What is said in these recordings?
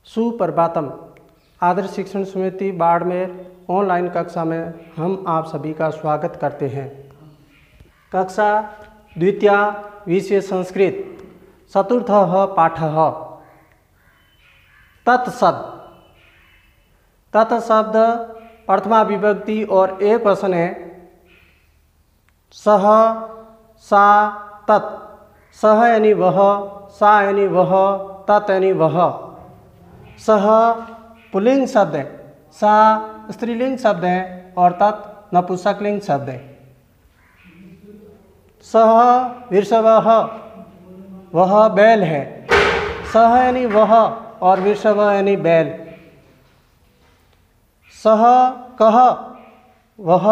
सुप्रभातम। आदर्श शिक्षण समिति बाड़मेर ऑनलाइन कक्षा में हम आप सभी का स्वागत करते हैं। कक्षा द्वितीय विषय संस्कृत चतुर्थः पाठः तत्शब्द। तत्शब्द प्रथमा विभक्ति और एक वचन है। सह, सा, तत्। सह यानी वह, सा यानी वह, तत् यानी वह। सह पुल्लिंग शब्द है, सा स्त्रीलिंग शब्द है और तत् नपुंसकलिंग शब्द है। सह वृषभः, वह बैल है। सह यानी वह और वृषभ यानी बैल। सह कह, वह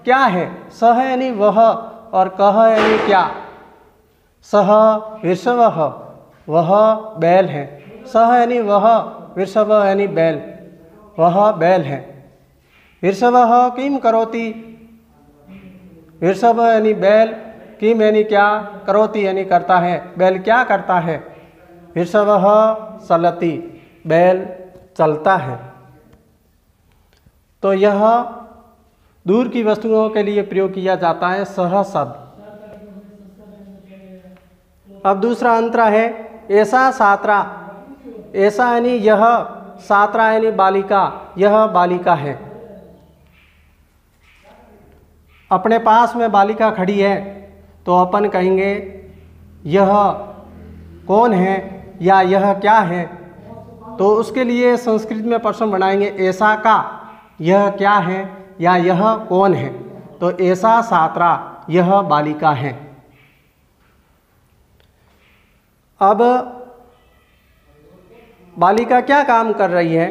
क्या है। सह यानी वह और कह यानी क्या। सह वृषभः, वह बैल है। सह यानी वह, वृषभ यानी बैल, वह बैल है। वृषभः किम करोति, वृषभ यानी बैल, किम यानी क्या, करोति यानी करता है। बैल क्या करता है। वृषभः चलति, बैल चलता है। तो यह दूर की वस्तुओं के लिए प्रयोग किया जाता है सह शब्द। अब दूसरा अंतरा है ऐसा छात्रा। ऐसा यानी यह, छात्रा यानी बालिका, यह बालिका है। अपने पास में बालिका खड़ी है तो अपन कहेंगे यह कौन है या यह क्या है। तो उसके लिए संस्कृत में प्रश्न बनाएंगे ऐसा का, यह क्या है या यह कौन है। तो ऐसा छात्रा, यह बालिका है। अब बालिका क्या काम कर रही है।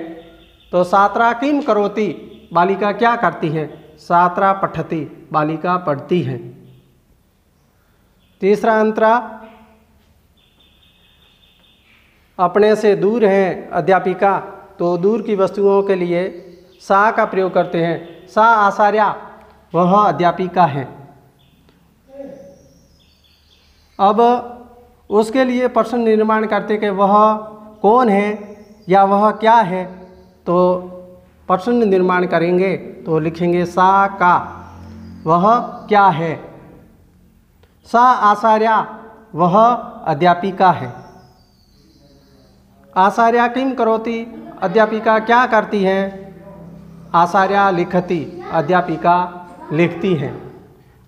तो छात्रा किम करोति, बालिका क्या करती है। छात्रा पठति, बालिका पढ़ती है। तीसरा अंतरा अपने से दूर है अध्यापिका, तो दूर की वस्तुओं के लिए सा का प्रयोग करते हैं। सा आचार्या, वह अध्यापिका है। अब उसके लिए प्रश्न निर्माण करते कि वह कौन है या वह क्या है। तो प्रश्न निर्माण करेंगे तो लिखेंगे सा का, वह क्या है। सा आचार्या, वह अध्यापिका है। आचार्या किम करोति, अध्यापिका क्या करती है। आचार्या लिखति, अध्यापिका लिखती है।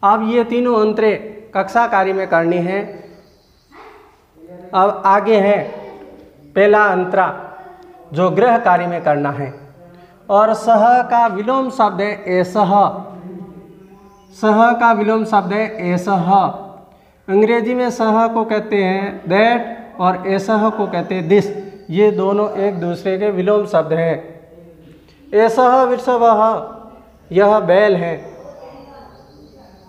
अब ये तीनों अंतरे कक्षा कार्य में करनी है। अब आगे है पहला अंतरा जो गृह कार्य में करना है। और सह का विलोम शब्द है एसह। सह का विलोम शब्द है एसह। अंग्रेजी में सह को कहते हैं दैट और एसह को कहते हैं दिस। ये दोनों एक दूसरे के विलोम शब्द हैं। एसह वृषभः, यह बैल है।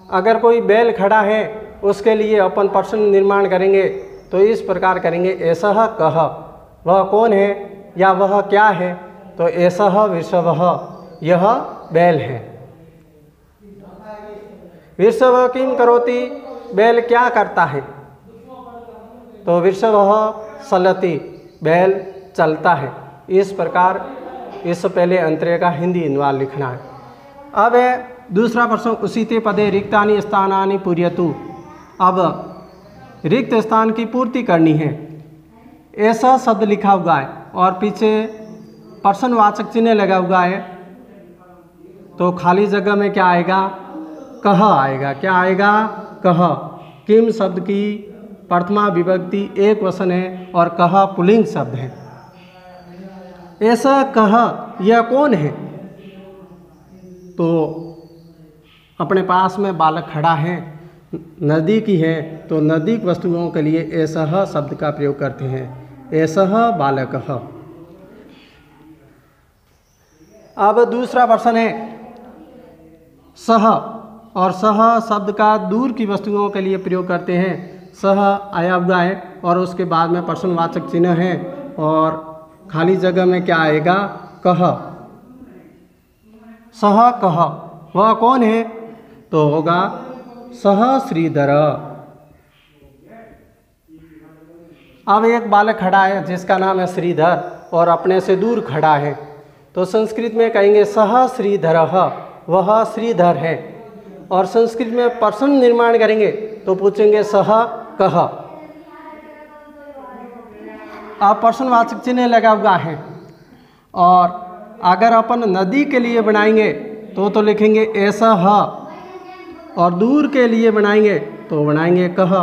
अगर कोई बैल खड़ा है उसके लिए अपन प्रश्न निर्माण करेंगे तो इस प्रकार करेंगे एसह कह, वह कौन है या वह क्या है। तो एसह वृषभः, यह बैल है। वृषभ किम करोति, बैल क्या करता है। तो वृषभः चलति, बैल चलता है। इस प्रकार इस पहले अंतरे का हिंदी अनुवाद लिखना है। अब है दूसरा प्रश्न उसीते पदे रिक्तानि स्थानानि पूर्यतु। अब रिक्त स्थान की पूर्ति करनी है। ऐसा शब्द लिखा हुआ है और पीछे प्रश्नवाचक चिन्ह लगा हुआ है। तो खाली जगह में क्या आएगा, कह आएगा। क्या आएगा, कह। किम शब्द की प्रथमा विभक्ति एक वचन है और कह पुल्लिंग शब्द है। ऐसा कह, यह कौन है। तो अपने पास में बालक खड़ा है, नज़दीकी है, तो नज़दीक वस्तुओं के लिए ऐसा शब्द का प्रयोग करते हैं। ऐसा बालकः। अब दूसरा प्रश्न है सह। और सह शब्द का दूर की वस्तुओं के लिए प्रयोग करते हैं। सह आया हुआ है और उसके बाद में प्रश्नवाचक चिन्ह है और खाली जगह में क्या आएगा, कह। सह कह, वह कौन है। तो होगा सह श्रीधर। अब एक बालक खड़ा है जिसका नाम है श्रीधर। और अपने से दूर खड़ा है। तो संस्कृत में कहेंगे सह श्रीधरः, वह श्रीधर है। और संस्कृत में प्रश्न निर्माण करेंगे तो पूछेंगे सह कः। अब प्रश्नवाचक चिन्ह लगा हुआ है। और अगर अपन नदी के लिए बनाएंगे तो लिखेंगे ऐसा ह, और दूर के लिए बनाएंगे तो बनाएंगे कह।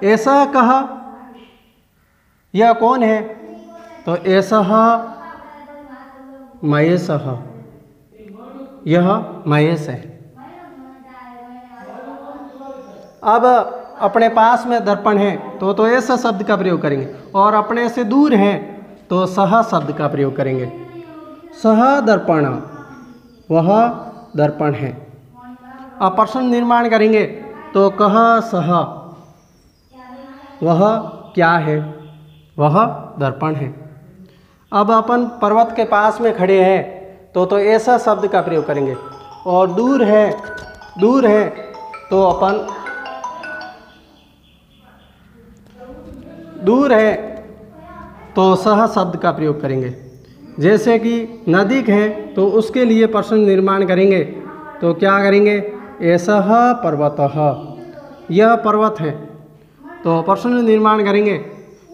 ऐसा कह, यह कौन है? तो ऐसा महेश, यह महेश है। अब अपने पास में दर्पण है तो ऐसा शब्द का प्रयोग करेंगे, और अपने से दूर है तो सह शब्द का प्रयोग करेंगे। सह दर्पण, वह दर्पण है। अब प्रश्न निर्माण करेंगे तो कह सह, वह क्या है? वह दर्पण है। अब अपन पर्वत के पास में खड़े हैं तो ऐसा शब्द का प्रयोग करेंगे, और दूर है तो अपन दूर है तो सह शब्द का प्रयोग करेंगे। जैसे कि नदी है तो उसके लिए प्रश्न निर्माण करेंगे तो क्या करेंगे? ऐसा पर्वतः, यह पर्वत है। तो प्रश्न निर्माण करेंगे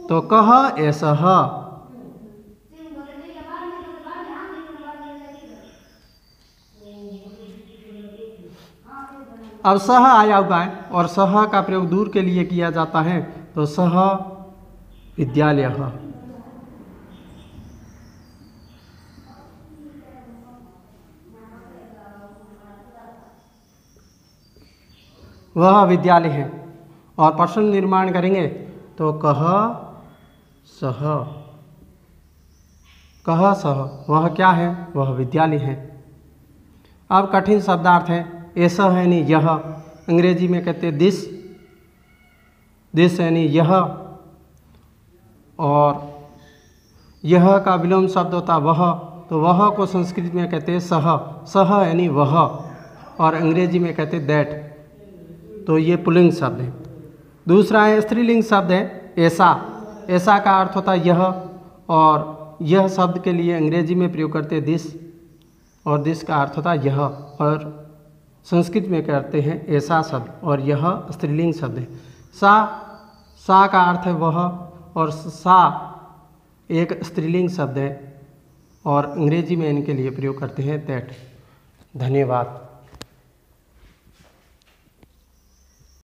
तो कह ऐसा। अब सह आया हुआ है और सह का प्रयोग दूर के लिए किया जाता है तो सह विद्यालयः, वह विद्यालय है। और प्रश्न निर्माण करेंगे तो कह सह, वह क्या है? वह विद्यालय है। अब कठिन शब्दार्थ है। ऐसा है नहीं यह, अंग्रेजी में कहते हैं दिस यानी यह, और यह का विलोम शब्द होता वह, तो वह को संस्कृत में कहते हैं सह यानी वह, और अंग्रेजी में कहते हैं दैट। तो ये पुल्लिंग शब्द है। दूसरा है स्त्रीलिंग शब्द है ऐसा का अर्थ होता है यह, और यह शब्द के लिए अंग्रेजी में प्रयोग करते हैं दिस, और दिस का अर्थ होता है यह, और संस्कृत में करते हैं ऐसा शब्द, और यह स्त्रीलिंग शब्द है। सा का अर्थ है वह, और सा एक स्त्रीलिंग शब्द है, और अंग्रेजी में इनके लिए प्रयोग करते हैं दैट। धन्यवाद।